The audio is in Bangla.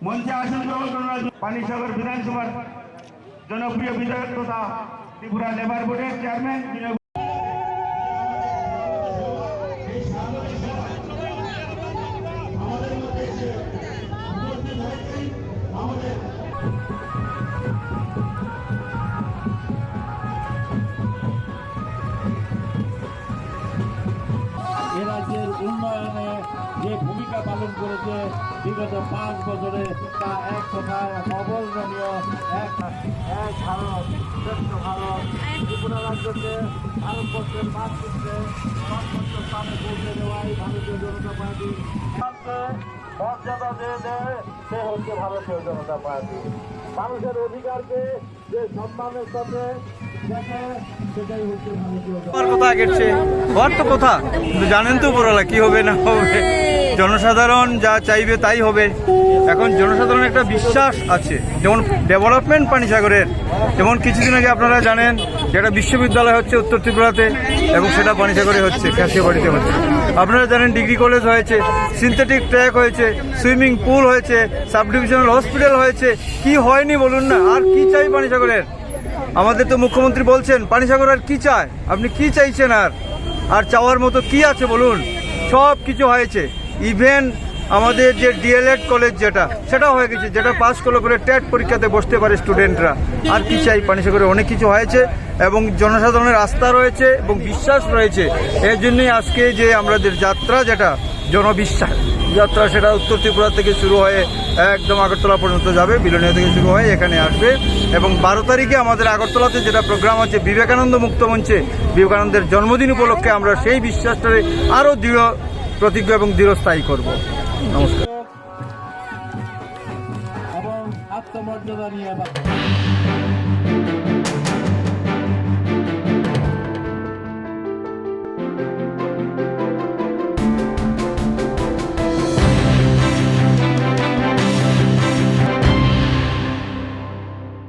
মঞ্চে আসন গ্রহণ করার পানিসাগর বিধানসভার জনপ্রিয় বিধায়ক তথা ত্রিপুরা লেবার বোর্ডের চেয়ারম্যান এ রাজ্যের উন্নয়নে যে ভূমিকা পালন করেছে বিগত 5 বছরে তা এক কথায় অবর্ণনীয়। এক ভারত শ্রেষ্ঠ ভারত ত্রিপুরা রাজ্যকে ভারতবর্ষের মাতৃত্বে সর্বোচ্চ স্থানে পৌঁছে দেওয়াই ভারতীয় জনতা পার্টি মর্যাদা যে দেয় সে হচ্ছে ভারতীয় জনতা পার্টি। মানুষের অধিকারকে যে সম্মানের সাথে দেখে সেটাই হচ্ছে ভারতীয় কথা আগের চেয়ে হওয়ার তো কথা, কিন্তু জানেন তো উপরওয়ালা কি হবে না হবে, জনসাধারণ যা চাইবে তাই হবে। এখন জনসাধারণের একটা বিশ্বাস আছে, যেমন ডেভেলপমেন্ট পানিসাগরের, যেমন কিছুদিন আগে আপনারা জানেন যেটা বিশ্ববিদ্যালয় হচ্ছে উত্তর ত্রিপুরাতে এবং সেটা পানিসাগরে হচ্ছে, কাশিয়াবাড়িতে হচ্ছে। আপনারা জানেন ডিগ্রি কলেজ হয়েছে, সিনথেটিক ট্র্যাক হয়েছে, সুইমিং পুল হয়েছে, সাব ডিভিশনাল হসপিটাল হয়েছে। কি হয়নি বলুন না? আর কি চাই পানিসাগরের? আমাদের তো মুখ্যমন্ত্রী বলছেন পানিসাগর আর কি চায়, আপনি কি চাইছেন? আর চাওয়ার মতো কি আছে বলুন? সব কিছু হয়েছে। ইভেন আমাদের যে ডিএলএড কলেজ সেটাও হয়ে গেছে, যেটা পাস করলে পরে টেট পরীক্ষাতে বসতে পারে স্টুডেন্টরা। আর কি চাই? পানিসাগরে অনেক কিছু হয়েছে এবং জনসাধারণের আস্থা রয়েছে এবং বিশ্বাস রয়েছে। এর জন্যই আজকে যে আমাদের যাত্রা, যেটা জনবিশ্বাস যাত্রা, সেটা উত্তর ত্রিপুরা থেকে শুরু হয়ে একদম আগরতলা পর্যন্ত যাবে, বিলোনিয়া থেকে শুরু হয়ে এখানে আসবে। এবং 12 তারিখে আমাদের আগরতলাতে যেটা প্রোগ্রাম আছে বিবেকানন্দ মুক্ত মঞ্চে, বিবেকানন্দের জন্মদিন উপলক্ষে আমরা সেই বিশ্বাসটাকে আরও দৃঢ় প্রতিজ্ঞ এবং দৃঢ়স্থায়ী করব। নমস্কার। এবং আত্মমর্যাদা নিয়ে